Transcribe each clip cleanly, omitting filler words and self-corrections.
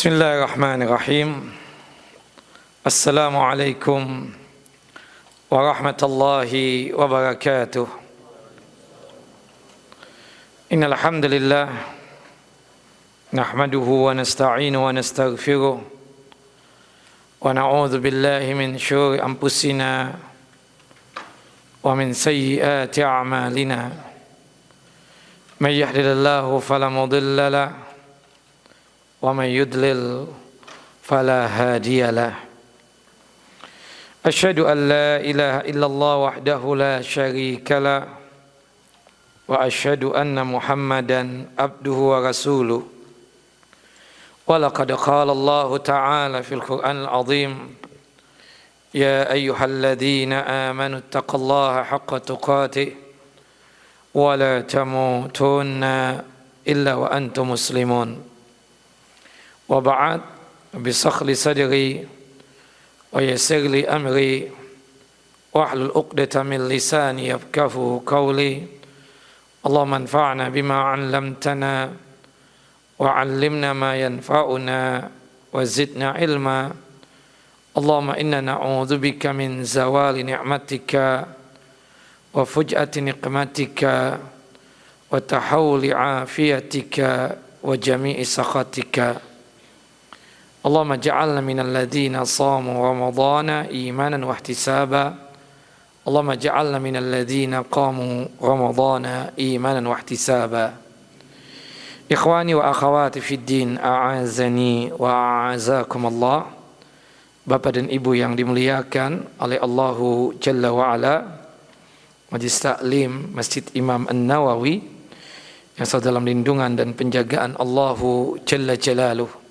Bismillahirrahmanirrahim. Assalamualaikum warahmatullahi wabarakatuh. Innal hamdalillah nahmaduhu wa nasta'inuhu wa nastaghfiruh wa na'udzu billahi min syururi anfusina wa min sayyiati a'malina. May yahdihillahu fala mudilla lahu ومن يضلل فلا هادي له أشهد أن لا إله إلا الله وحده لا شريك له وأشهد أن محمدا عبده ورسوله ولقد قال الله تعالى في القرآن العظيم يا أيها الذين آمنوا اتقوا الله حق تقاته ولا تموتن إلا وأنتم مسلمون wa ba'd bisakhli sadri wa yassir li amri wahlul 'uqdatam min lisani yafqahu qawli Allahumma anfa'na bima 'allamtana wa 'allimna ma yanfa'una wa zidna ilma Allahumma inna na'udzubika min zawali ni'matika wa fuj'ati niqmatika wa tahawuli 'afiyatika wa jami'i sakhatika Allahumma ja'alna minal ladzina shamu ramadhana imanan wa ihtisaba Allahumma ja'alna minal ladzina qamu ramadhana imanan wa ihtisaba Ikhwani wa akhawati fid din a'azani wa a'azakum Allah. Bapak dan Ibu yang dimuliakan oleh Allahu Jalla wa Ala, Majelis Taklim Masjid Imam An-Nawawi yang selalu dalam lindungan dan penjagaan Allahu Jalla Jalaluh.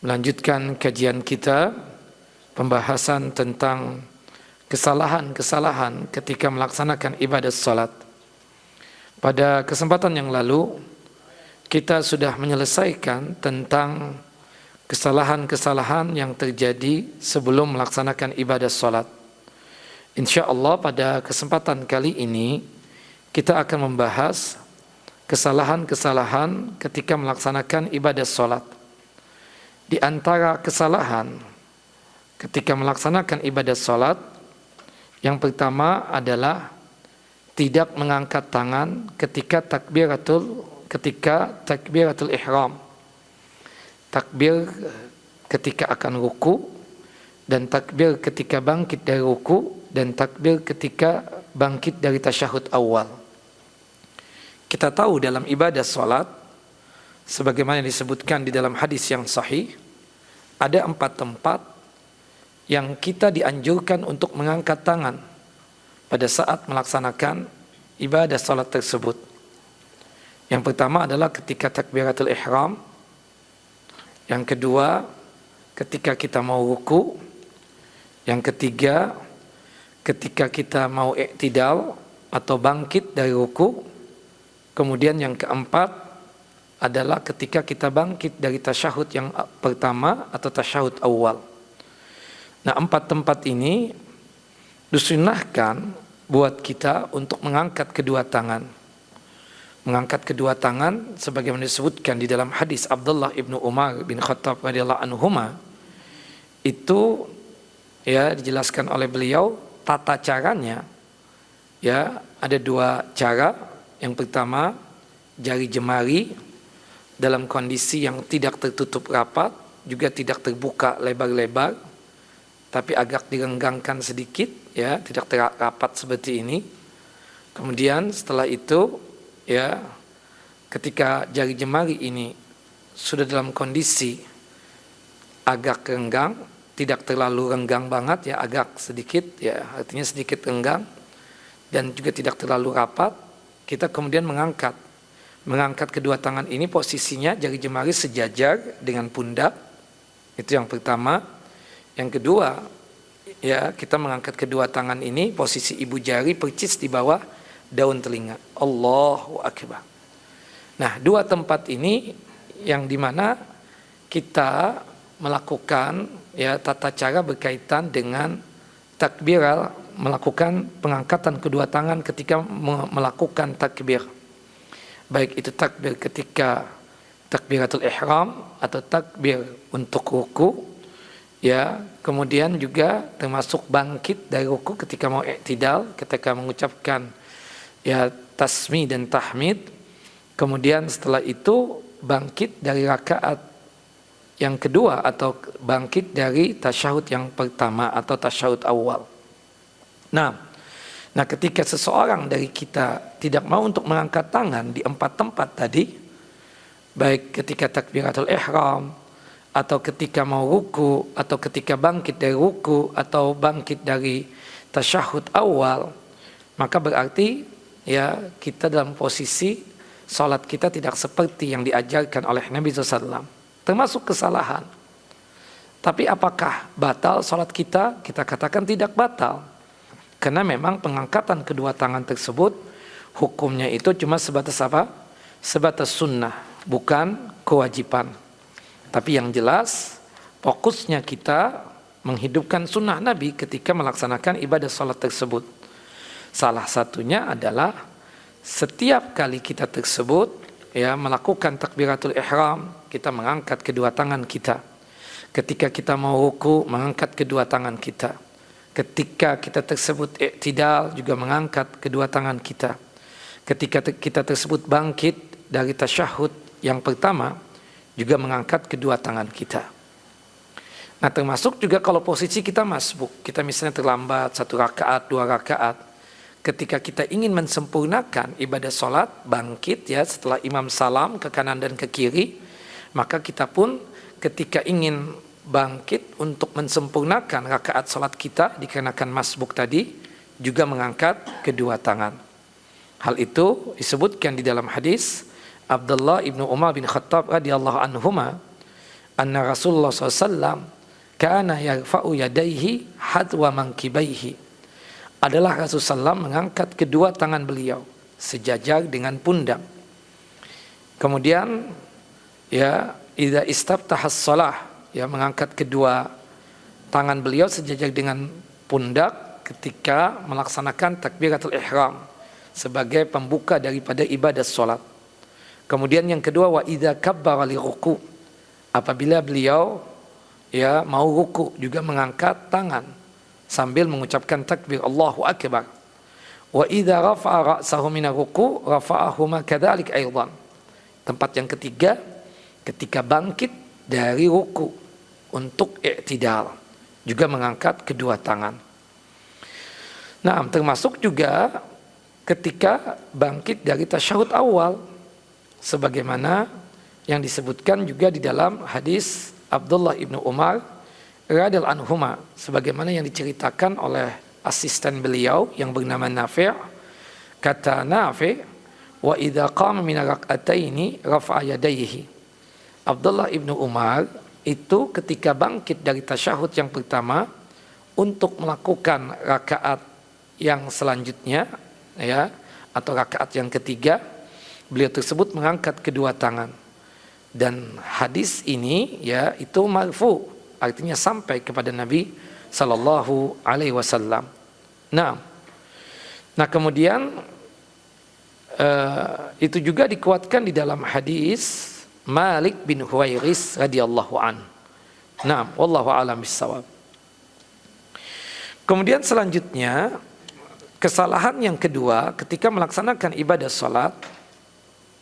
Melanjutkan kajian kita, pembahasan tentang kesalahan-kesalahan ketika melaksanakan ibadah salat. Pada kesempatan yang lalu, kita sudah menyelesaikan tentang kesalahan-kesalahan yang terjadi sebelum melaksanakan ibadah salat. InsyaAllah pada kesempatan kali ini, kita akan membahas kesalahan-kesalahan ketika melaksanakan ibadah salat. Di antara kesalahan ketika melaksanakan ibadah salat, yang pertama adalah tidak mengangkat tangan ketika takbiratul ihram. Takbir ketika akan ruku, dan takbir ketika bangkit dari ruku, dan takbir ketika bangkit dari tasyahud awal. Kita tahu dalam ibadah salat, sebagaimana disebutkan di dalam hadis yang sahih, ada 4 tempat yang kita dianjurkan untuk mengangkat tangan pada saat melaksanakan ibadah salat tersebut. Yang pertama adalah ketika takbiratul ihram. Yang kedua, ketika kita mau ruku. Yang ketiga, ketika kita mau i'tidal atau bangkit dari ruku. Kemudian yang keempat adalah ketika kita bangkit dari tasyahud yang pertama atau tasyahud awal. Nah, 4 tempat ini disunnahkan buat kita untuk mengangkat kedua tangan. Mengangkat kedua tangan sebagaimana disebutkan di dalam hadis Abdullah ibnu Umar bin Khattab radhiyallahu anhuma. Itu ya dijelaskan oleh beliau tata caranya. Ya, ada 2 cara. Yang pertama, jari jemari dalam kondisi yang tidak tertutup rapat, juga tidak terbuka lebar-lebar, tapi agak direnggangkan sedikit, ya, tidak rapat seperti ini. Kemudian setelah itu, ya, ketika jari jemari ini sudah dalam kondisi agak renggang, tidak terlalu renggang banget, ya, agak sedikit, ya, artinya sedikit renggang, dan juga tidak terlalu rapat, kita kemudian mengangkat kedua tangan ini, posisinya jari jemari sejajar dengan pundak. Itu yang pertama. Yang kedua, ya, kita mengangkat kedua tangan ini, posisi ibu jari percis di bawah daun telinga. Allahu Akbar. Nah, 2 tempat ini yang dimana kita melakukan, ya, tata cara berkaitan dengan takbir, melakukan pengangkatan kedua tangan ketika melakukan takbir. Baik itu takbir ketika takbiratul ihram atau takbir untuk ruku, ya, kemudian juga termasuk bangkit dari ruku ketika mau i'tidal, ketika mengucapkan ya tasmi dan tahmid. Kemudian setelah itu bangkit dari rakaat yang kedua atau bangkit dari tasyahud yang pertama atau tasyahud awal. Nah, ketika seseorang dari kita tidak mau untuk mengangkat tangan di 4 tempat tadi, baik ketika takbiratul ihram atau ketika mau ruku atau ketika bangkit dari ruku atau bangkit dari tasyahud awal, maka berarti ya kita dalam posisi salat kita tidak seperti yang diajarkan oleh Nabi SAW, termasuk kesalahan. Tapi apakah batal salat kita? Kita katakan tidak batal. Karena memang pengangkatan kedua tangan tersebut hukumnya itu cuma sebatas apa? Sebatas sunnah, bukan kewajiban. Tapi yang jelas fokusnya kita menghidupkan sunnah Nabi ketika melaksanakan ibadah salat tersebut. Salah satunya adalah setiap kali kita tersebut ya melakukan takbiratul ihram, kita mengangkat kedua tangan kita. Ketika kita mau ruku, mengangkat kedua tangan kita. Ketika kita tersebut i'tidal, juga mengangkat kedua tangan kita. Ketika kita tersebut bangkit dari tasyahud yang pertama, juga mengangkat kedua tangan kita. Nah, termasuk juga kalau posisi kita masbuk, kita misalnya terlambat 1 rakaat, 2 rakaat, ketika kita ingin mensempurnakan ibadah sholat, bangkit ya setelah imam salam ke kanan dan ke kiri, maka kita pun ketika ingin bangkit untuk mensempurnakan rakaat salat kita dikarenakan masbuk tadi, juga mengangkat kedua tangan. Hal itu disebutkan di dalam hadis Abdullah ibnu Umar bin Khattab radhiyallahu anhuma, anna Rasulullah SAW kana yarfa'u yadaihi hadwa mankibaihi. Adalah Rasulullah SAW mengangkat kedua tangan beliau sejajar dengan pundak. Kemudian ya idza istaftahas shalah, ya mengangkat kedua tangan beliau sejajar dengan pundak ketika melaksanakan takbiratul ihram sebagai pembuka daripada ibadah salat. Kemudian yang kedua, wa idza kabbara li ruku, apabila beliau ya mau ruku juga mengangkat tangan sambil mengucapkan takbir Allahu akbar. Wa idza rafa'a ra'sahu min ruku rafa'ahuma kadzalik aidan. Tempat yang ketiga, ketika bangkit dari ruku untuk i'tidal, juga mengangkat kedua tangan. Nah, termasuk juga ketika bangkit dari tasyahud awal, sebagaimana yang disebutkan juga di dalam hadis Abdullah ibnu Umar radhiyallahu anhuma, sebagaimana yang diceritakan oleh asisten beliau yang bernama Nafi'. Kata Nafi', wa idza qama min rak'ataini rafa'a yadayhi. Abdullah ibnu Umar itu ketika bangkit dari tasyahud yang pertama untuk melakukan rakaat yang selanjutnya ya atau rakaat yang ketiga, beliau tersebut mengangkat kedua tangan. Dan hadis ini ya itu marfu, artinya sampai kepada Nabi sallallahu alaihi wasallam. Nah kemudian itu juga dikuatkan di dalam hadis Malik bin Huwairis radhiyallahu an. Naam, wallahu a'lam bissawab. Kemudian selanjutnya kesalahan yang kedua ketika melaksanakan ibadah salat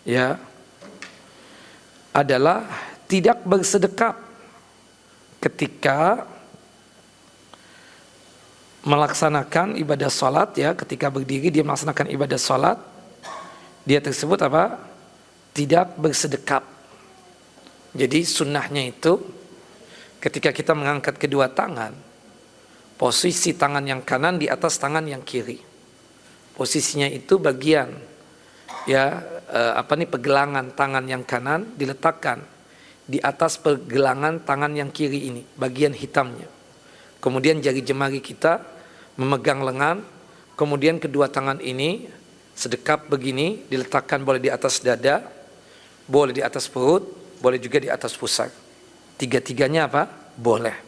ya adalah tidak bersedekap ketika melaksanakan ibadah salat ya, ketika berdiri dia melaksanakan ibadah salat, dia tersebut apa? Tidak bersedekap. Jadi sunnahnya itu ketika kita mengangkat kedua tangan, posisi tangan yang kanan di atas tangan yang kiri. Posisinya itu bagian ya pergelangan tangan yang kanan diletakkan di atas pergelangan tangan yang kiri ini, bagian hitamnya. Kemudian jari jemari kita memegang lengan, kemudian kedua tangan ini sedekap begini diletakkan, boleh di atas dada, boleh di atas perut, boleh juga di atas pusar. Tiga-tiganya apa? Boleh.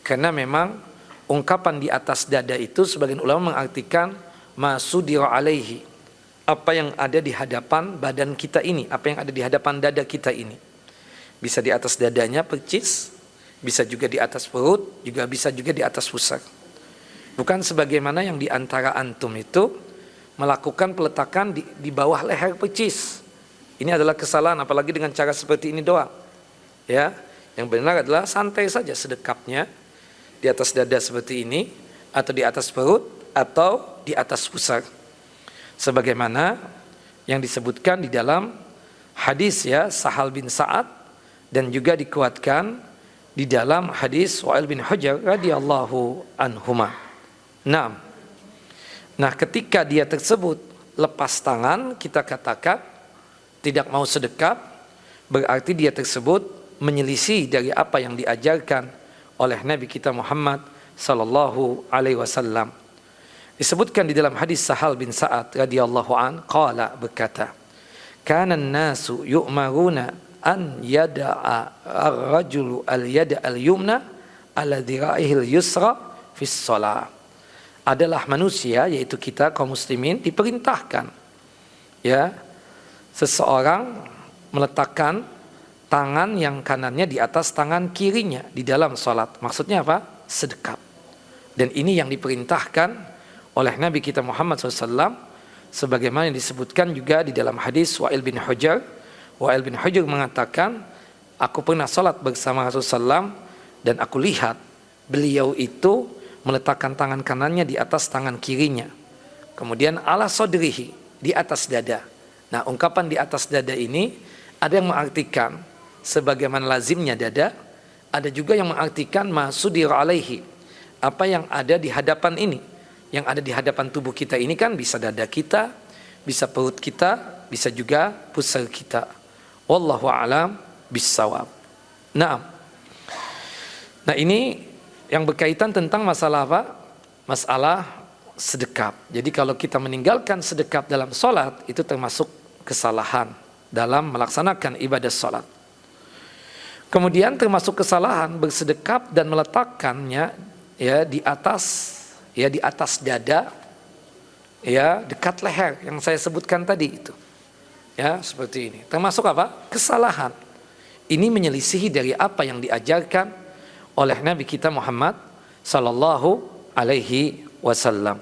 Karena memang ungkapan di atas dada itu sebagian ulama mengartikan masudira alaihi, apa yang ada di hadapan badan kita ini, apa yang ada di hadapan dada kita ini. Bisa di atas dadanya percis, bisa juga di atas perut, juga bisa juga di atas pusar. Bukan sebagaimana yang di antara antum itu melakukan peletakan di bawah leher percis. Ini adalah kesalahan, apalagi dengan cara seperti ini doang. Ya, yang benar adalah santai saja sedekapnya di atas dada seperti ini, atau di atas perut, atau di atas pusar. Sebagaimana yang disebutkan di dalam hadis ya Sahal bin Sa'ad, dan juga dikuatkan di dalam hadis Wa'il bin Hujr radhiyallahu anhuma. Nah, ketika dia tersebut lepas tangan, kita katakan tidak mau sedekap, berarti dia tersebut menyelisih dari apa yang diajarkan oleh Nabi kita Muhammad sallallahu alaihi wasallam. Disebutkan di dalam hadis Sahal bin Sa'ad radhiyallahu an, qala, berkata, kana an-nasu yu'maruna an yada'a ar-rajulu al-yada al-yumna ala dhira'ihi al-yusra fi shalah. Adalah manusia, yaitu kita kaum muslimin, diperintahkan ya seseorang meletakkan tangan yang kanannya di atas tangan kirinya di dalam salat. Maksudnya apa? Sedekap. Dan ini yang diperintahkan oleh Nabi kita Muhammad SAW, sebagaimana yang disebutkan juga di dalam hadis Wa'il bin Hujr. Wa'il bin Hujr mengatakan, aku pernah salat bersama Rasulullah SAW, dan aku lihat beliau itu meletakkan tangan kanannya di atas tangan kirinya, kemudian ala sodrihi, di atas dada. Nah, ungkapan di atas dada ini ada yang mengartikan sebagaimana lazimnya dada, ada juga yang mengartikan masudir alaihi, apa yang ada di hadapan ini. Yang ada di hadapan tubuh kita ini kan bisa dada kita, bisa perut kita, bisa juga pusar kita. Wallahu a'lam bissawab. Nah, ini yang berkaitan tentang masalah apa? Masalah sedekap. Jadi kalau kita meninggalkan sedekap dalam sholat, itu termasuk kesalahan dalam melaksanakan ibadah sholat. Kemudian termasuk kesalahan bersedekap dan meletakkannya ya di atas dada, ya dekat leher yang saya sebutkan tadi itu, ya seperti ini. Termasuk apa? Kesalahan. Ini menyelisihi dari apa yang diajarkan oleh Nabi kita Muhammad sallallahu alaihi wasallam.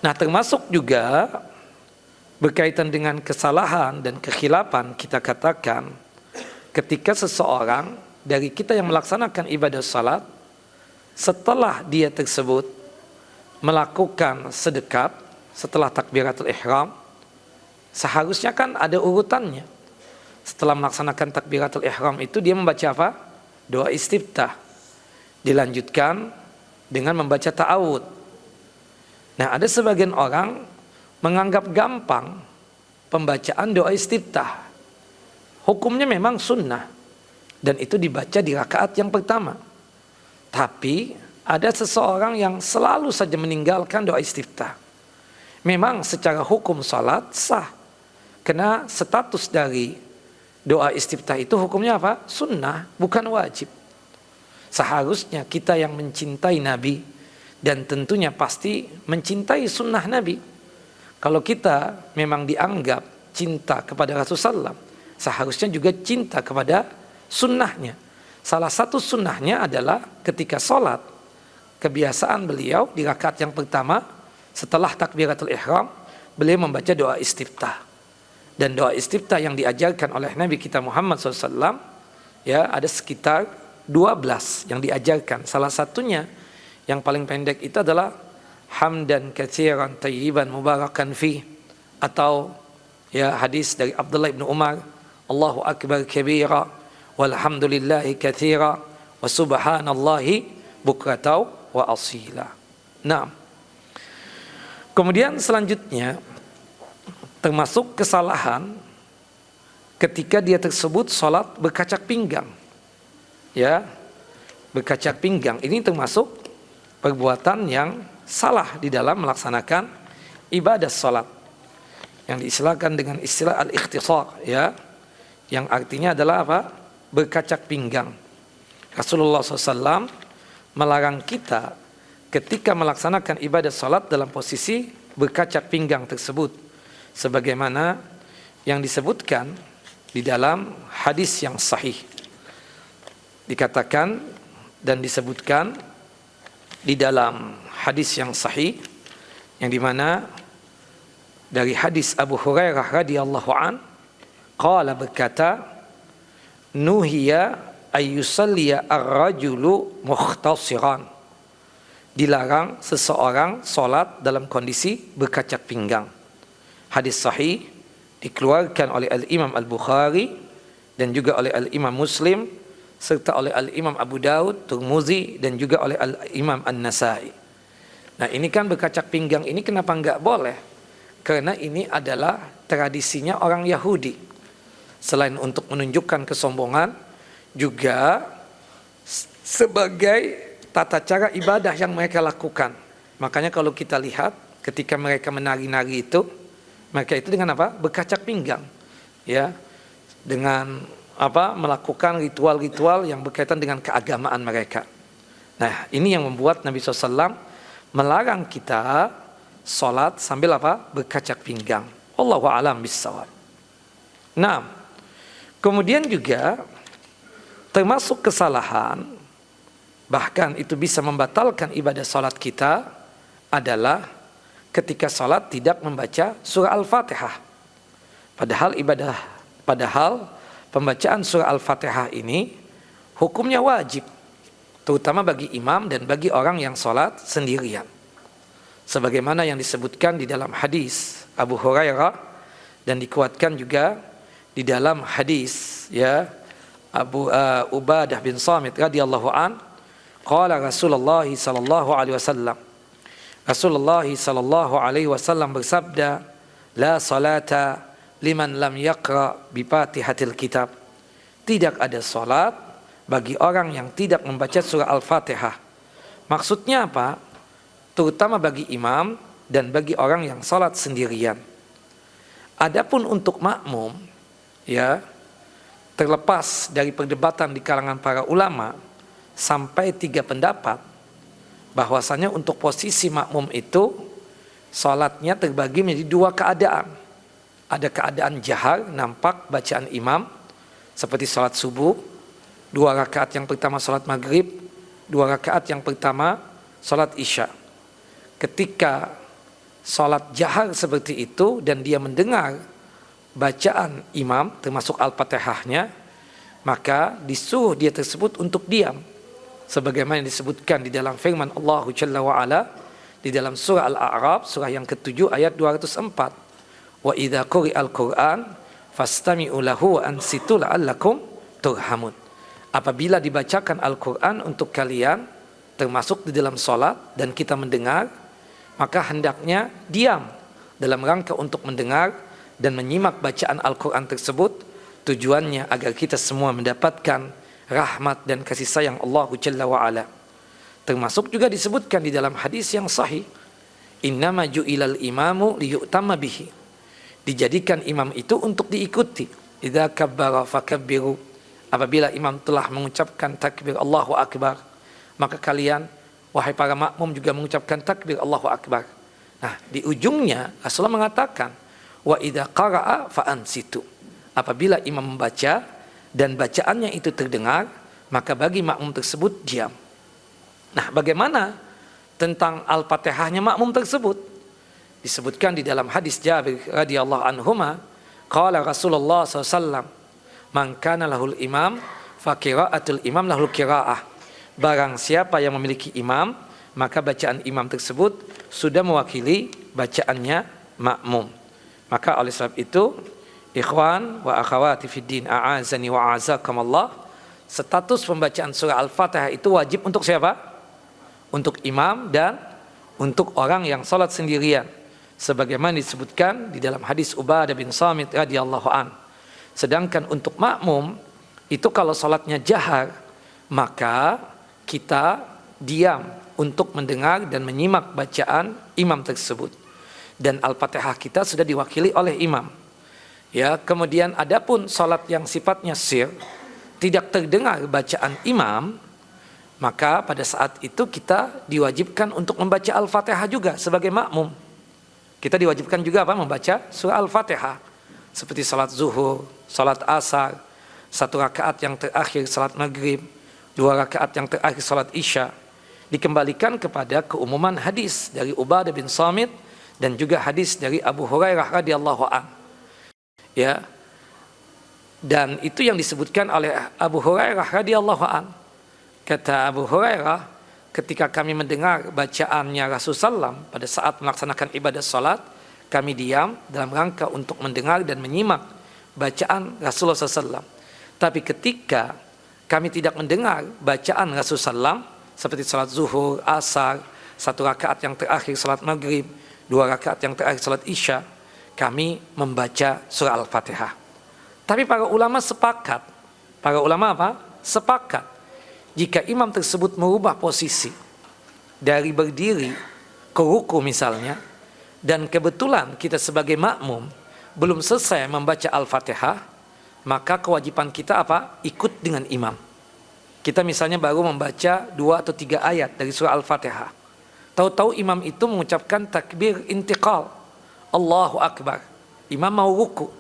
Nah, termasuk juga berkaitan dengan kesalahan dan kekhilafan, kita katakan ketika seseorang dari kita yang melaksanakan ibadah salat, setelah dia tersebut melakukan sedekap setelah takbiratul ihram, seharusnya kan ada urutannya. Setelah melaksanakan takbiratul ihram itu dia membaca apa? Doa istiftah. Dilanjutkan dengan membaca ta'awud. Nah, ada sebagian orang menganggap gampang pembacaan doa istiftah. Hukumnya memang sunnah dan itu dibaca di rakaat yang pertama. Tapi ada seseorang yang selalu saja meninggalkan doa istiftah. Memang secara hukum salat sah, karena status dari doa istiftah itu hukumnya apa? Sunnah, bukan wajib. Seharusnya kita yang mencintai Nabi dan tentunya pasti mencintai sunnah Nabi. Kalau kita memang dianggap cinta kepada Rasulullah SAW, seharusnya juga cinta kepada sunnahnya. Salah satu sunnahnya adalah ketika sholat, kebiasaan beliau di rakaat yang pertama setelah takbiratul ihram, beliau membaca doa istiftah. Dan doa istiftah yang diajarkan oleh Nabi kita Muhammad SAW, ya ada sekitar 12 yang diajarkan. Salah satunya yang paling pendek itu adalah hamdan katsiran tayyiban mubarakan fi, atau ya hadis dari Abdullah bin Umar, Allahu akbar kabira walhamdulillahi katsira wa subhanallahi bukratan wa asila. Nah, kemudian selanjutnya termasuk kesalahan ketika dia tersebut sholat berkacak pinggang. Ya, berkacak pinggang ini termasuk perbuatan yang salah di dalam melaksanakan ibadah sholat, yang diistilahkan dengan istilah al-ikhtisar, ya, yang artinya adalah apa? Berkacak pinggang. Rasulullah SAW melarang kita ketika melaksanakan ibadah salat dalam posisi berkacak pinggang tersebut, sebagaimana yang disebutkan di dalam hadis yang sahih. Dikatakan dan disebutkan di dalam hadis yang sahih, yang dimana dari hadis Abu Hurairah radhiyallahu an, qala, berkata, nuhiya ayyusalliya ar-rajulu mukhtasiran, dilarang seseorang solat dalam kondisi berkacak pinggang. Hadis sahih dikeluarkan oleh Al-Imam Al-Bukhari dan juga oleh Al-Imam Muslim serta oleh Al-Imam Abu Daud, Tirmizi dan juga oleh Al-Imam An-Nasai. Nah, ini kan berkacak pinggang ini kenapa enggak boleh? Karena ini adalah tradisinya orang Yahudi. Selain untuk menunjukkan kesombongan, juga sebagai tata cara ibadah yang mereka lakukan. Makanya kalau kita lihat ketika mereka menari-nari itu, mereka itu dengan apa? Berkacak pinggang. Ya. Dengan apa? Melakukan ritual-ritual yang berkaitan dengan keagamaan mereka. Nah, ini yang membuat Nabi SAW melarang kita sholat sambil apa? Berkacak pinggang. Wallahu a'lam bissawab. Nah, kemudian juga termasuk kesalahan, bahkan itu bisa membatalkan ibadah sholat kita, adalah ketika sholat tidak membaca surah Al-Fatihah. Padahal pembacaan surah Al-Fatihah ini hukumnya wajib, terutama bagi imam dan bagi orang yang sholat sendirian. Sebagaimana yang disebutkan di dalam hadis Abu Hurairah dan dikuatkan juga di dalam hadis ya Abu Ubadah bin Samit radhiyallahu an, qala Rasulullah sallallahu alaihi wasallam, Rasulullah sallallahu alaihi wasallam bersabda, la salata liman lam yaqra bi Fatihatil kitab. Tidak ada salat bagi orang yang tidak membaca surah Al-Fatihah. Maksudnya apa? Terutama bagi imam dan bagi orang yang salat sendirian. Adapun untuk makmum, ya, terlepas dari perdebatan di kalangan para ulama sampai 3 pendapat, bahwasanya untuk posisi makmum itu salatnya terbagi menjadi 2 keadaan. Ada keadaan jahar, nampak bacaan imam seperti salat subuh, 2 rakaat yang pertama salat maghrib, 2 rakaat yang pertama salat isya. Ketika salat jahar seperti itu dan dia mendengar bacaan imam termasuk Al-Fatihahnya, maka disuruh dia tersebut untuk diam, sebagaimana disebutkan di dalam firman Allah Jalla wa Ala di dalam surah Al-A'raf surah yang ke-7 ayat 204, wa idza quri'al Qur'an fastami'u lahu wa ansitu la'allakum turhamun. Apabila dibacakan Al-Qur'an untuk kalian termasuk di dalam salat dan kita mendengar, maka hendaknya diam dalam rangka untuk mendengar dan menyimak bacaan Al-Qur'an tersebut, tujuannya agar kita semua mendapatkan rahmat dan kasih sayang Allah Jalla wa Ala. Termasuk juga disebutkan di dalam hadis yang sahih, innama ju'ilal imamu liyu'tamma bihi. Dijadikan imam itu untuk diikuti. Idza kabbara fakabbiru. Apabila imam telah mengucapkan takbir Allahu Akbar, maka kalian wahai para makmum juga mengucapkan takbir Allahu Akbar. Nah, di ujungnya Rasulullah mengatakan, wa idza qara'a fa ansitu. Apabila imam membaca dan bacaannya itu terdengar, maka bagi makmum tersebut diam. Nah, bagaimana tentang Al-Fatihahnya makmum tersebut? Disebutkan di dalam hadis Jabir radhiyallahu anhuma, qala Rasulullah SAW, man kana lahul imam fa qira'atul imam lahul qira'ah. Barang siapa yang memiliki imam, maka bacaan imam tersebut sudah mewakili bacaannya makmum. Maka oleh sebab itu, ikhwan wa akhawati fid din, a'azani wa a'azakumullah, status pembacaan surah Al-Fatihah itu wajib untuk siapa? Untuk imam dan untuk orang yang salat sendirian, sebagaimana disebutkan di dalam hadis Ubadah bin Samit radhiyallahu an. Sedangkan untuk makmum itu kalau salatnya jahar, maka kita diam untuk mendengar dan menyimak bacaan imam tersebut, dan Al-Fatihah kita sudah diwakili oleh imam. Ya, kemudian adapun salat yang sifatnya sir, tidak terdengar bacaan imam, maka pada saat itu kita diwajibkan untuk membaca Al-Fatihah juga sebagai makmum. Kita diwajibkan juga apa? Membaca surah Al-Fatihah. Seperti salat zuhur, salat asar, 1 rakaat yang terakhir salat maghrib, 2 rakaat yang terakhir salat isya. Dikembalikan kepada keumuman hadis dari Ubadah bin Samit dan juga hadis dari Abu Hurairah radhiyallahu an. Ya. Dan itu yang disebutkan oleh Abu Hurairah radhiyallahu an. Kata Abu Hurairah, ketika kami mendengar bacaannya Rasulullah SAW pada saat melaksanakan ibadah salat, kami diam dalam rangka untuk mendengar dan menyimak bacaan Rasulullah SAW. Tapi ketika kami tidak mendengar bacaan Rasulullah SAW, seperti salat zuhur, asar, 1 rakaat yang terakhir salat maghrib, 2 rakaat yang terakhir salat isya, kami membaca surah Al-Fatihah. Tapi para ulama sepakat, sepakat. Jika imam tersebut merubah posisi dari berdiri ke ruku misalnya, dan kebetulan kita sebagai makmum belum selesai membaca Al-Fatihah, maka kewajiban kita apa? Ikut dengan imam. Kita misalnya baru membaca 2 atau 3 ayat dari surah Al-Fatihah. Tahu-tahu imam itu mengucapkan takbir intiqal, Allahu Akbar. Imam mau ruku.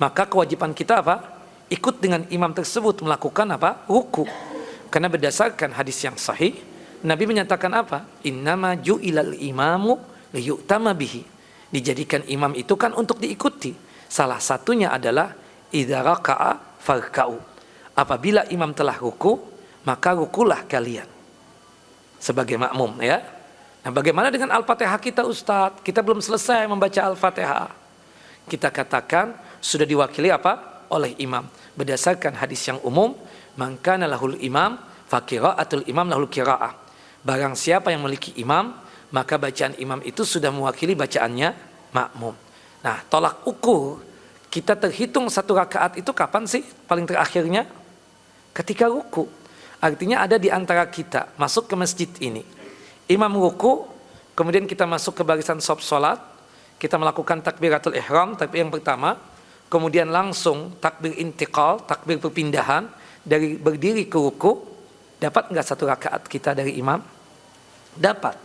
Maka kewajiban kita apa? Ikut dengan imam tersebut melakukan apa? Ruku. Karena berdasarkan hadis yang sahih, Nabi menyatakan apa? Innama ju'ilal imamu liyu'tama bihi. Dijadikan imam itu kan untuk diikuti. Salah satunya adalah idza raka'a farka'u. Apabila imam telah ruku, maka rukulah kalian. Sebagai makmum ya. Nah, bagaimana dengan Al-Fatihah kita Ustadz? Kita belum selesai membaca Al-Fatihah. Kita katakan sudah diwakili apa? Oleh imam. Berdasarkan hadis yang umum, man kana lahul imam fa qira'atul imam lahul qira'ah. Barang siapa yang memiliki imam, maka bacaan imam itu sudah mewakili bacaannya makmum. Nah, tolak ukur kita terhitung 1 rakaat itu kapan sih paling terakhirnya? Ketika ruku. Artinya ada di antara kita masuk ke masjid ini, imam ruku, kemudian kita masuk ke barisan shaf salat, kita melakukan takbiratul ihram, takbir yang pertama, kemudian langsung takbir intiqal, takbir perpindahan dari berdiri ke ruku. Dapat enggak 1 rakaat kita dari imam? Dapat.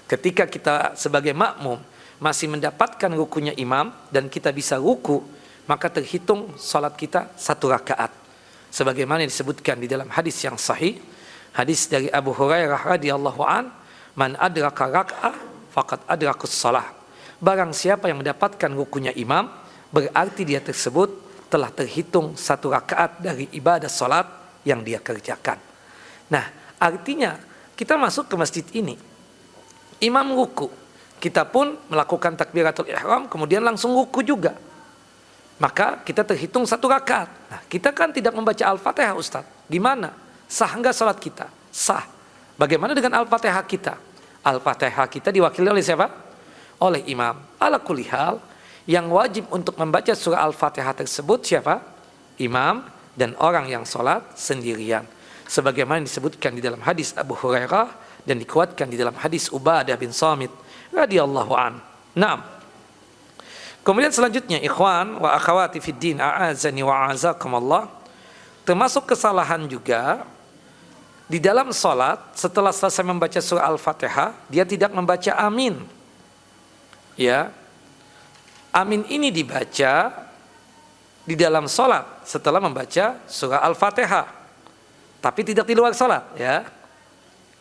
Ketika kita sebagai makmum masih mendapatkan rukunya imam dan kita bisa ruku, maka terhitung salat kita 1 rakaat. Sebagaimana disebutkan di dalam hadis yang sahih, hadis dari Abu Hurairah radhiyallahu an, man adraka rak'ah faqad adrakus shalah. Barang siapa yang mendapatkan rukunya imam, berarti dia tersebut telah terhitung 1 rakaat dari ibadah salat yang dia kerjakan. Nah, artinya kita masuk ke masjid ini, imam ruku, kita pun melakukan takbiratul ihram, kemudian langsung ruku juga. Maka kita terhitung 1 rakaat. Nah, kita kan tidak membaca Al-Fatihah Ustaz. Gimana? Sah enggak salat kita? Sah. Bagaimana dengan Al-Fatihah kita? Al-Fatihah kita diwakili oleh siapa? Oleh imam. Ala kulli hal, yang wajib untuk membaca surah Al-Fatihah tersebut siapa? Imam dan orang yang salat sendirian. Sebagaimana disebutkan di dalam hadis Abu Hurairah dan dikuatkan di dalam hadis Ubadah bin Samit radhiyallahu an. Naam. Kemudian selanjutnya, ikhwan wa akhawati fid din, a'azani wa a'azakumullah, termasuk kesalahan juga di dalam salat setelah selesai membaca surah Al-Fatihah, dia tidak membaca amin. Ya. Amin ini dibaca di dalam salat setelah membaca surah Al-Fatihah. Tapi tidak di luar salat, ya.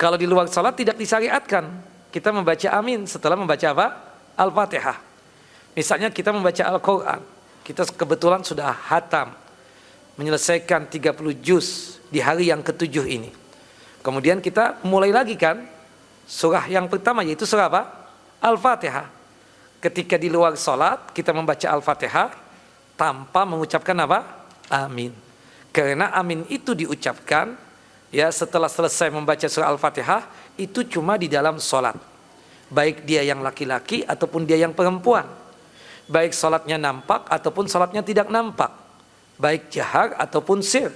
Kalau di luar salat tidak disyariatkan kita membaca amin setelah membaca apa? Al-Fatihah. Misalnya kita membaca Al-Quran, kita kebetulan sudah hatam menyelesaikan 30 juz di hari yang ke-7 ini. Kemudian kita mulai lagi kan surah yang pertama, yaitu surah apa? Al-Fatihah. Ketika di luar salat kita membaca Al-Fatihah tanpa mengucapkan apa? Amin. Karena amin itu diucapkan ya setelah selesai membaca surah Al-Fatihah, itu cuma di dalam salat. Baik dia yang laki-laki ataupun dia yang perempuan. Baik salatnya nampak ataupun salatnya tidak nampak. Baik jahar ataupun sir.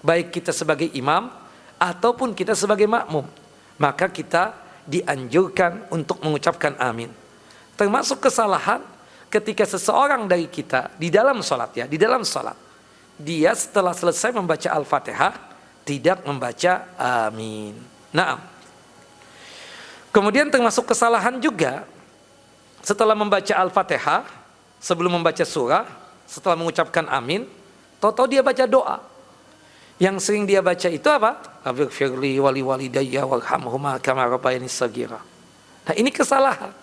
Baik kita sebagai imam ataupun kita sebagai makmum. Maka kita dianjurkan untuk mengucapkan amin. Termasuk kesalahan ketika seseorang dari kita di dalam salat, ya, di dalam salat, dia setelah selesai membaca Al-Fatihah tidak membaca amin. Naam. Kemudian termasuk kesalahan juga setelah membaca Al-Fatihah, sebelum membaca surah, setelah mengucapkan amin, tahu-tahu dia baca doa. Yang sering dia baca itu apa? Rabbighfirli wali walidayya warhamhuma kama rabbayani shaghira. Nah, ini kesalahan.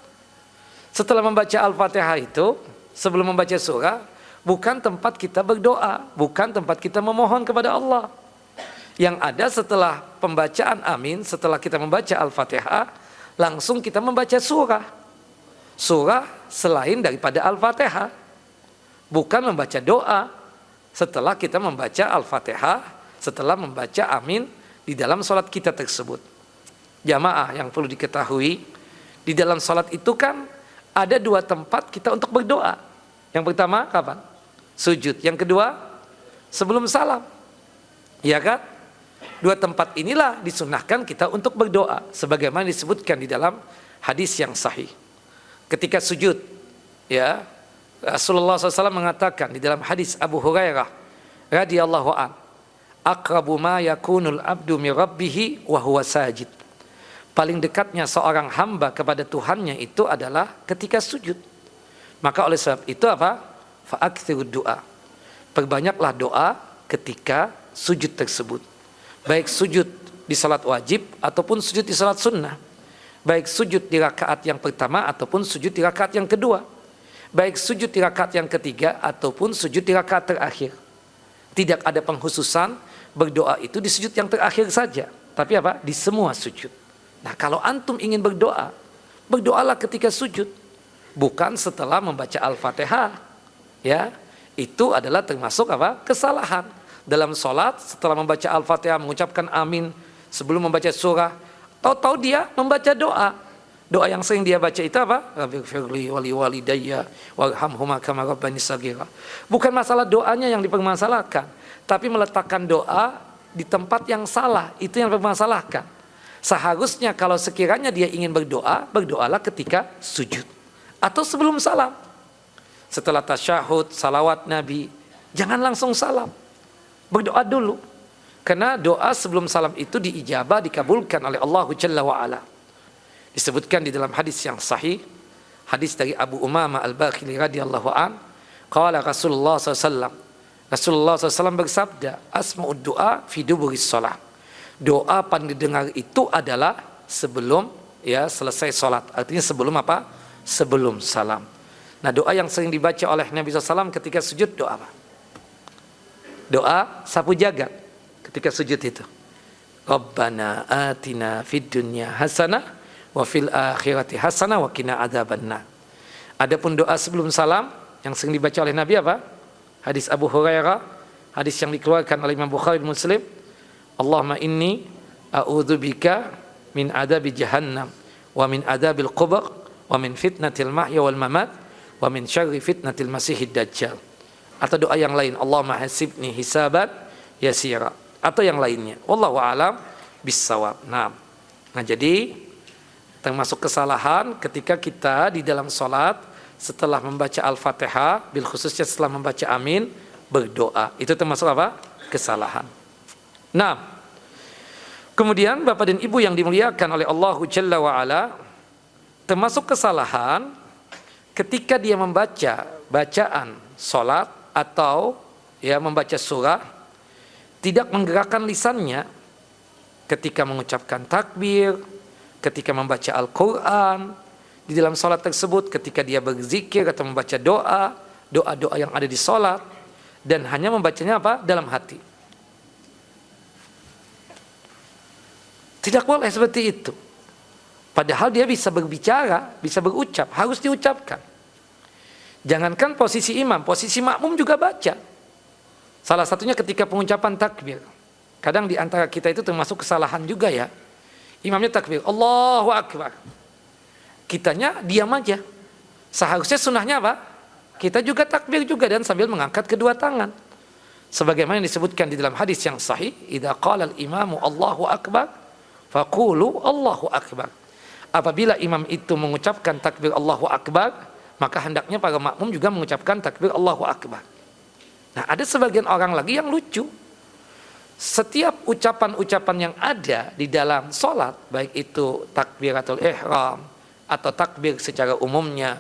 Setelah membaca Al-Fatihah itu, sebelum membaca surah, bukan tempat kita berdoa, bukan tempat kita memohon kepada Allah. Yang ada setelah pembacaan amin, setelah kita membaca Al-Fatihah, langsung kita membaca surah. Surah selain daripada Al-Fatihah. Bukan membaca doa setelah kita membaca Al-Fatihah, setelah membaca amin di dalam sholat kita tersebut. Jamaah yang perlu diketahui, di dalam sholat itu kan ada dua tempat kita untuk berdoa. Yang pertama kapan? Sujud. Yang kedua sebelum salam. Ya kan? Dua tempat inilah disunahkan kita untuk berdoa, sebagaimana disebutkan di dalam hadis yang sahih. Ketika sujud, ya, Rasulullah SAW mengatakan di dalam hadis Abu Hurairah radhiyallahu an, aqrabu ma yakunul abdu min rabbih wa huwa sajid. Paling dekatnya seorang hamba kepada Tuhannya itu adalah ketika sujud. Maka oleh sebab itu apa? Fa'aktsirud du'a. Perbanyaklah doa ketika sujud tersebut. Baik sujud di salat wajib ataupun sujud di salat sunnah. Baik sujud di rakaat yang pertama ataupun sujud di rakaat yang kedua. Baik sujud di rakaat yang ketiga ataupun sujud di rakaat terakhir. Tidak ada pengkhususan berdoa itu di sujud yang terakhir saja, tapi apa? Di semua sujud. Nah, kalau antum ingin berdoa, berdoalah ketika sujud, bukan setelah membaca Al-Fatihah. Ya, itu adalah termasuk apa? Kesalahan dalam sholat. Setelah membaca Al-Fatihah, mengucapkan amin sebelum membaca surah, tahu-tahu dia membaca doa. Doa yang sering dia baca itu apa? Rabbighfirli wali walidayya warhamhuma kama rabbayani shaghira. Bukan masalah doanya yang dipermasalahkan, tapi meletakkan doa di tempat yang salah, itu yang dipermasalahkan. Seharusnya kalau sekiranya dia ingin berdoa, berdoalah ketika sujud atau sebelum salam. Setelah tasyahud, salawat Nabi, jangan langsung salam. Berdoa dulu. Karena doa sebelum salam itu diijabah, dikabulkan oleh Allah Jalla wa'ala. Disebutkan di dalam hadis yang sahih, hadis dari Abu Umamah Al-Bakhili radhiyallahu an, qala Rasulullah SAW, Rasulullah SAW bersabda, asma'ud du'a fi duburis shalah. Doa paling didengar itu adalah sebelum ya selesai sholat. Artinya sebelum apa? Sebelum salam. Nah, doa yang sering dibaca oleh Nabi SAW ketika sujud doa apa? Doa sapu jagat ketika sujud itu. Rabbana atina fid dunya hasanah wa fil akhirati hasanah wa qina adzabannar. Adapun doa sebelum salam yang sering dibaca oleh Nabi apa? Hadis Abu Hurairah, hadis yang dikeluarkan oleh Imam Bukhari dan Muslim. Allahumma inni a'udzubika min adabi jahannam wa min adabil qubur wa min fitnatil mahya wal mamat wa min syarri fitnatil masihid dajjal. Atau doa yang lain, Allahumma hasibni hisaban yasira, atau yang lainnya. Wallahu a'lam bissawab. Nah, jadi termasuk kesalahan ketika kita di dalam sholat setelah membaca Al-Fatihah, bil khususnya setelah membaca amin, berdoa. Itu termasuk apa? Kesalahan. Nah, kemudian Bapak dan Ibu yang dimuliakan oleh Allah Jalla wa'ala, termasuk kesalahan ketika dia membaca bacaan sholat atau ya membaca surah, tidak menggerakkan lisannya ketika mengucapkan takbir, ketika membaca Al-Quran, di dalam sholat tersebut, ketika dia berzikir atau membaca doa-doa yang ada di sholat, dan hanya membacanya apa? Dalam hati. Tidak boleh seperti itu. Padahal dia bisa berbicara, bisa berucap, harus diucapkan. Jangankan posisi imam, posisi makmum juga baca. Salah satunya ketika pengucapan takbir. Kadang di antara kita itu termasuk kesalahan juga ya. Imamnya takbir, Allahu Akbar. Kitanya diam aja. Seharusnya sunnahnya apa? Kita juga takbir juga dan sambil mengangkat kedua tangan. Sebagaimana disebutkan di dalam hadis yang sahih, idza qala al-imamu Allahu Akbar, faqulu Allahu Akbar. Apabila imam itu mengucapkan takbir Allahu Akbar, maka hendaknya para makmum juga mengucapkan takbir Allahu Akbar. Nah, ada sebagian orang lagi yang lucu. Setiap ucapan-ucapan yang ada di dalam sholat, baik itu takbiratul ihram atau takbir secara umumnya,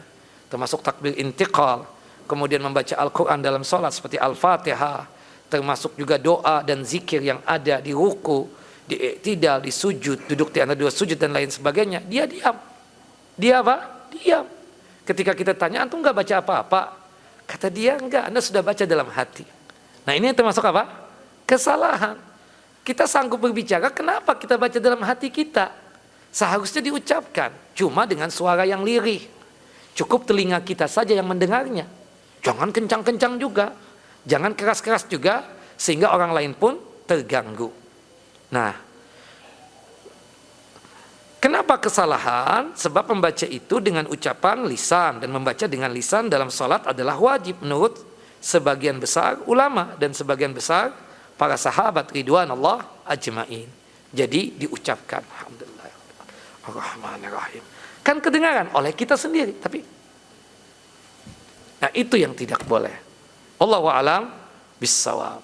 termasuk takbir intiqal, kemudian membaca Al-Quran dalam sholat seperti Al-Fatihah, termasuk juga doa dan zikir yang ada di ruku, di i'tidal, di sujud, duduk di antara dua sujud dan lain sebagainya, dia diam. Dia apa? Diam. Ketika kita tanya, antum nggak baca apa-apa? Kata dia, enggak, Anda sudah baca dalam hati. Nah ini yang termasuk apa? Kesalahan. Kita sanggup berbicara, kenapa kita baca dalam hati kita? Seharusnya diucapkan, cuma dengan suara yang lirih. Cukup telinga kita saja yang mendengarnya. Jangan kencang-kencang juga. Jangan keras-keras juga, sehingga orang lain pun terganggu. Nah, kenapa kesalahan? Sebab membaca itu dengan ucapan lisan, dan membaca dengan lisan dalam salat adalah wajib menurut sebagian besar ulama dan sebagian besar para sahabat ridwanullah ajmain. Jadi diucapkan alhamdulillah ar-rahmanir-rahim. Kan kedengaran oleh kita sendiri, tapi nah itu yang tidak boleh. Allahu a'lam bis-shawab.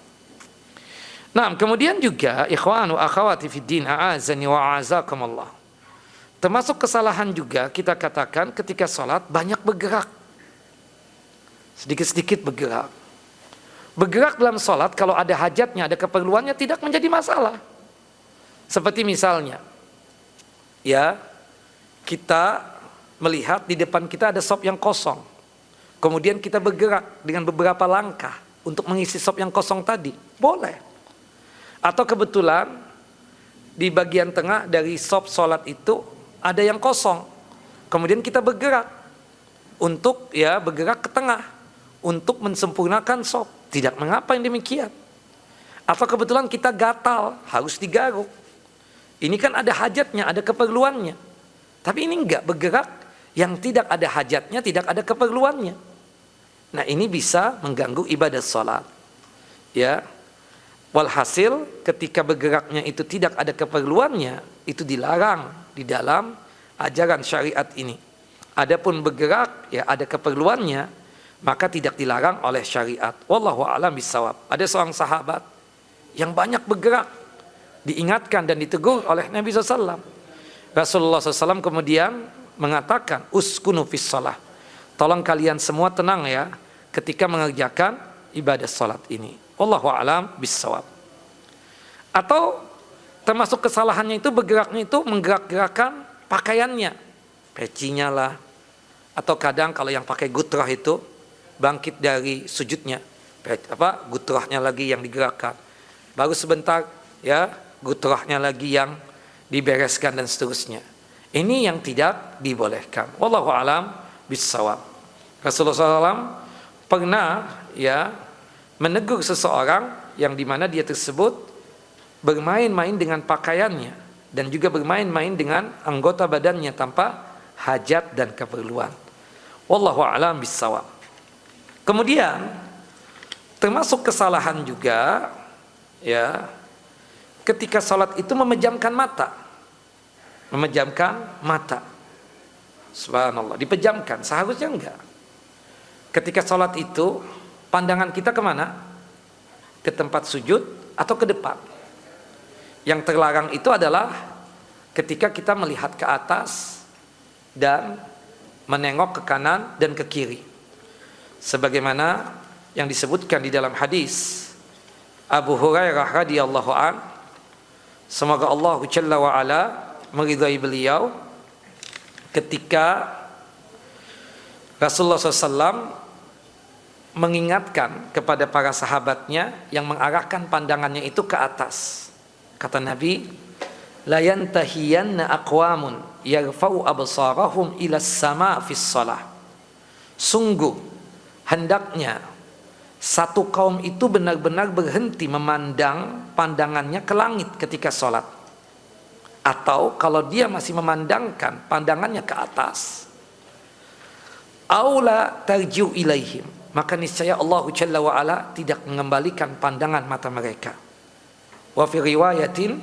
Nah, kemudian juga ikhwan wa akhawati fid din, a'azani wa a'azakumullah. Termasuk kesalahan juga kita katakan ketika sholat banyak bergerak. Sedikit-sedikit bergerak. Bergerak dalam sholat kalau ada hajatnya, ada keperluannya tidak menjadi masalah. Seperti misalnya, ya, kita melihat di depan kita ada sop yang kosong. Kemudian kita bergerak dengan beberapa langkah untuk mengisi sop yang kosong tadi. Boleh. Atau kebetulan di bagian tengah dari sop sholat itu ada yang kosong. Kemudian kita bergerak untuk bergerak ke tengah untuk mensempurnakan sop. Tidak mengapa yang demikian. Atau kebetulan kita gatal, harus digaruk. Ini kan ada hajatnya, ada keperluannya. Tapi ini enggak, bergerak yang tidak ada hajatnya, tidak ada keperluannya. Nah, ini bisa mengganggu ibadah sholat. Ya. Walhasil ketika bergeraknya itu tidak ada keperluannya, itu dilarang di dalam ajaran syariat ini. Adapun bergerak ya ada keperluannya, maka tidak dilarang oleh syariat. Wallahu a'lam bissawab. Ada seorang sahabat yang banyak bergerak, diingatkan dan ditegur oleh Nabi SAW. Rasulullah SAW kemudian mengatakan, uskunu fis shalah. Tolong kalian semua tenang ya ketika mengerjakan ibadah salat ini. Wallahu a'lam bissawab. Atau termasuk kesalahannya itu bergeraknya itu menggerak-gerakkan pakaiannya, pecinya lah. Atau kadang kalau yang pakai gutrah itu bangkit dari sujudnya, gutrahnya lagi yang digerakkan. Baru sebentar ya gutrahnya lagi yang dibereskan dan seterusnya. Ini yang tidak dibolehkan. Wallahu a'lam bissawab. Rasulullah SAW pernah menegur seseorang yang dimana dia tersebut bermain-main dengan pakaiannya dan juga bermain-main dengan anggota badannya tanpa hajat dan keperluan. Wallahu a'lam bissawab. Kemudian termasuk kesalahan juga ketika salat itu memejamkan mata. Memejamkan mata. Subhanallah, dipejamkan, seharusnya enggak. Ketika salat itu pandangan kita kemana? Ke tempat sujud atau ke depan? Yang terlarang itu adalah ketika kita melihat ke atas dan menengok ke kanan dan ke kiri. Sebagaimana yang disebutkan di dalam hadis Abu Hurairah radhiyallahu an, semoga Allah Jalla wa ala meridhai beliau, ketika Rasulullah SAW mengingatkan kepada para sahabatnya yang mengarahkan pandangannya itu ke atas. Kata Nabi, la yantahiyanna aqwamun yarfa'u absarahum ila as-sama' fis shalah. Sungguh hendaknya satu kaum itu benar-benar berhenti memandang pandangannya ke langit ketika sholat. Atau kalau dia masih memandangkan pandangannya ke atas, aula tarji'u ilaihim, maka niscaya Allah Jalla wa ala tidak mengembalikan pandangan mata mereka. Wa fi riwayatin,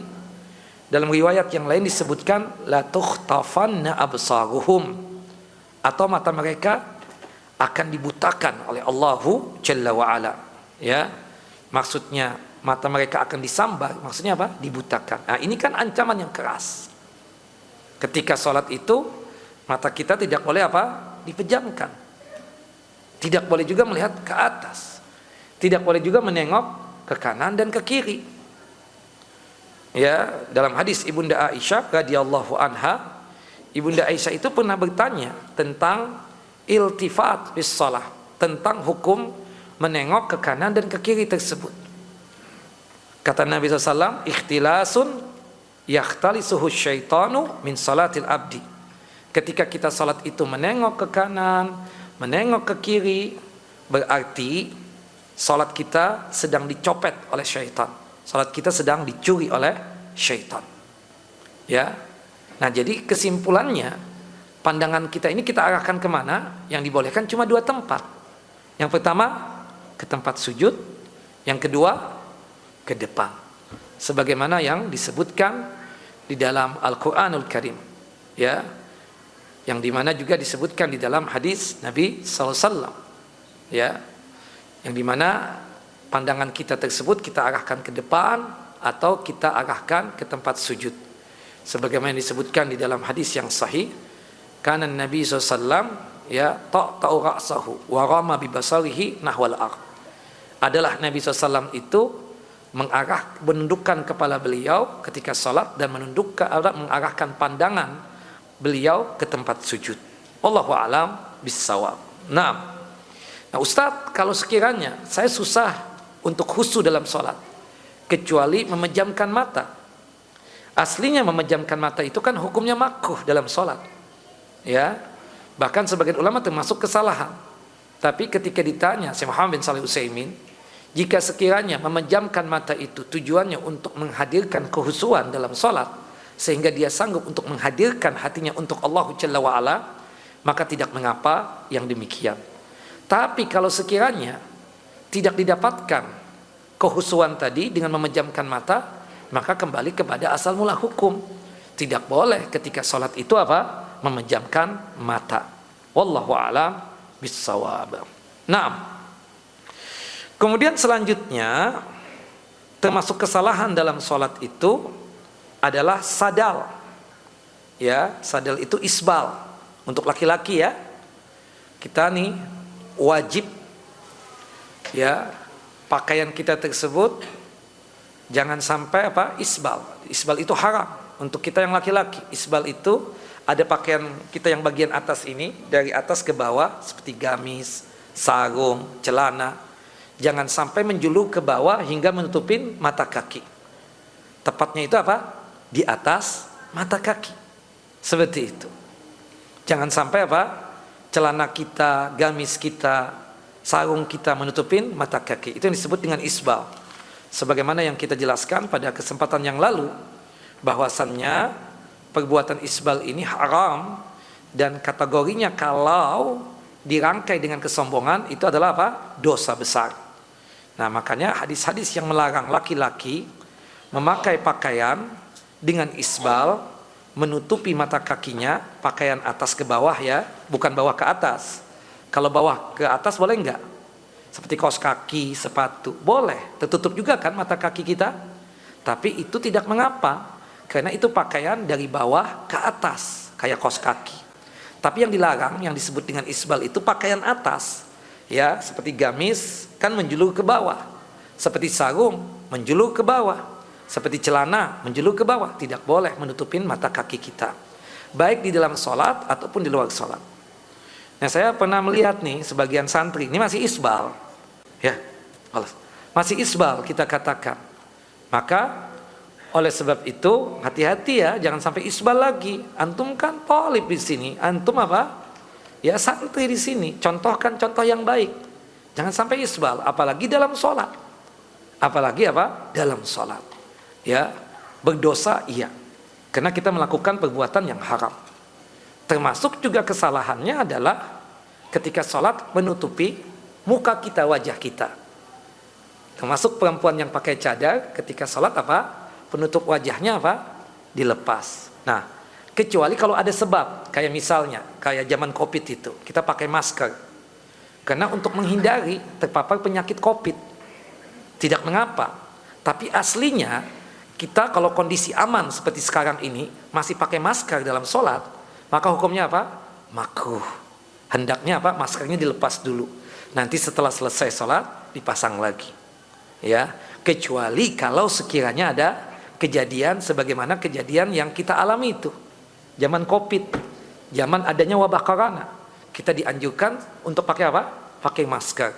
dalam riwayat yang lain disebutkan la tukhtafanna absaruhum, atau mata mereka akan dibutakan oleh Allahu Jalla wa ala. Ya, maksudnya mata mereka akan disambar, maksudnya apa? Dibutakan. Nah, ini kan ancaman yang keras. Ketika sholat itu mata kita tidak boleh apa? Dipejamkan. Tidak boleh juga melihat ke atas. Tidak boleh juga menengok ke kanan dan ke kiri. Ya, dalam hadis Ibunda Aisyah radhiyallahu anha, Ibunda Aisyah itu pernah bertanya tentang iltifat bis shalah, tentang hukum menengok ke kanan dan ke kiri tersebut. Kata Nabi SAW, ikhtilasun yakhtalisuhu syaitanu min salatil abdi. Ketika kita salat itu menengok ke kanan, menengok ke kiri, berarti salat kita sedang dicopet oleh syaitan. Salat kita sedang dicuri oleh syaitan. Ya. Nah, jadi kesimpulannya, pandangan kita ini kita arahkan kemana? Yang dibolehkan cuma 2 tempat. Yang pertama, ke tempat sujud. Yang kedua, ke depan. Sebagaimana yang disebutkan di dalam Al-Quranul Karim. Ya. Yang dimana juga disebutkan di dalam hadis Nabi SAW, ya, yang dimana pandangan kita tersebut kita arahkan ke depan atau kita arahkan ke tempat sujud. Sebagaimana disebutkan di dalam hadis yang sahih, kana Nabi SAW ya ta'u ra'sahu wa rama bi basarihi nahwal ardh. Adalah Nabi SAW itu menundukkan kepala beliau ketika salat dan mengarahkan pandangan beliau ke tempat sujud. Allahu a'lam bis-shawab. Nah, Ustaz, kalau sekiranya saya susah untuk khusyuk dalam salat kecuali memejamkan mata. Aslinya memejamkan mata itu kan hukumnya makruh dalam salat. Ya. Bahkan sebagian ulama termasuk kesalahan. Tapi ketika ditanya Syekh Muhammad bin Shalih Utsaimin, jika sekiranya memejamkan mata itu tujuannya untuk menghadirkan kekhusyuan dalam salat, sehingga dia sanggup untuk menghadirkan hatinya untuk Allah Jalla wa'ala, maka tidak mengapa yang demikian. Tapi kalau sekiranya tidak didapatkan kekhusyuan tadi dengan memejamkan mata, maka kembali kepada asal mula hukum. Tidak boleh ketika sholat itu apa? Memejamkan mata. Wallahu a'lam bis-shawab. Nah, kemudian selanjutnya termasuk kesalahan dalam sholat itu adalah sadal. Ya, sadal itu isbal untuk laki-laki ya. Kita nih wajib ya pakaian kita tersebut jangan sampai apa? Isbal. Isbal itu haram untuk kita yang laki-laki. Isbal itu ada pakaian kita yang bagian atas ini dari atas ke bawah seperti gamis, sarung, celana. Jangan sampai menjulur ke bawah hingga menutupin mata kaki. Tepatnya itu apa? Di atas mata kaki. Seperti itu. Jangan sampai apa? Celana kita, gamis kita, sarung kita menutupin mata kaki. Itu yang disebut dengan isbal. Sebagaimana yang kita jelaskan pada kesempatan yang lalu, bahwasannya perbuatan isbal ini haram dan kategorinya kalau dirangkai dengan kesombongan itu adalah apa? Dosa besar. Nah, makanya hadis-hadis yang melarang laki-laki memakai pakaian dengan isbal, menutupi mata kakinya, pakaian atas ke bawah ya, bukan bawah ke atas. Kalau bawah ke atas boleh enggak? Seperti kaos kaki, sepatu, boleh. Tertutup juga kan mata kaki kita. Tapi itu tidak mengapa, karena itu pakaian dari bawah ke atas, kayak kaos kaki. Tapi yang dilarang, yang disebut dengan isbal itu pakaian atas. Ya, seperti gamis kan menjulur ke bawah. Seperti sarung menjulur ke bawah. Seperti celana menjulur ke bawah, tidak boleh menutupin mata kaki kita, baik di dalam sholat ataupun di luar sholat. Nah, saya pernah melihat nih sebagian santri ini masih isbal, ya, masih isbal kita katakan. Maka oleh sebab itu hati-hati ya, jangan sampai isbal lagi. Antum kan thalib di sini, antum apa? Ya santri di sini. Contohkan contoh yang baik. Jangan sampai isbal, apalagi dalam sholat. Apalagi apa? Dalam sholat. Ya, berdosa iya, karena kita melakukan perbuatan yang haram. Termasuk juga kesalahannya adalah ketika sholat menutupi muka kita, wajah kita. Termasuk perempuan yang pakai cadar ketika sholat apa? Penutup wajahnya apa? Dilepas. Nah, kecuali kalau ada sebab, kayak misalnya kayak zaman COVID itu kita pakai masker karena untuk menghindari terpapar penyakit COVID. Tidak mengapa. Tapi aslinya kita kalau kondisi aman seperti sekarang ini masih pakai masker dalam sholat, maka hukumnya apa? Makruh. Hendaknya apa? Maskernya dilepas dulu. Nanti setelah selesai sholat dipasang lagi. Ya, kecuali kalau sekiranya ada kejadian sebagaimana kejadian yang kita alami itu. Zaman Covid, zaman adanya wabah corona, kita dianjurkan untuk pakai apa? Pakai masker.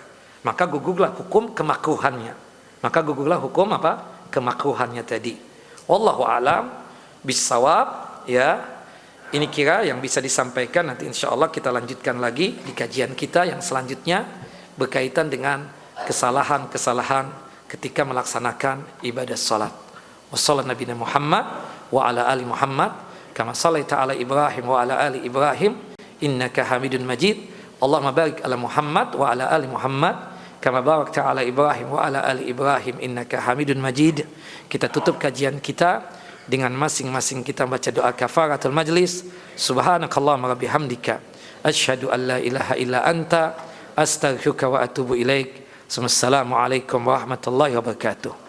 Maka gugurlah hukum kemakruhannya. Maka gugurlah hukum apa? Kemakruhannya tadi. Wallahu a'lam bissawab, ya. Ini kira yang bisa disampaikan, nanti insya Allah kita lanjutkan lagi di kajian kita yang selanjutnya berkaitan dengan kesalahan-kesalahan ketika melaksanakan ibadah salat. Wassallallahu nabiyana Muhammad wa ala ali Muhammad kama shallaita ala Ibrahim wa ala ali Ibrahim innaka Hamidun Majid. Allahumma barik ala Muhammad wa ala ali Muhammad kama barakta ala Ibrahim wa ala ali Ibrahim innaka Hamidun Majid. Kita tutup kajian kita dengan masing-masing kita baca doa kafaratul majlis. Subhanakallahumma wa bihamdika asyhadu an la ilaha illa anta astaghfiruka wa atubu ilaik. Assalamualaikum warahmatullahi wabarakatuh.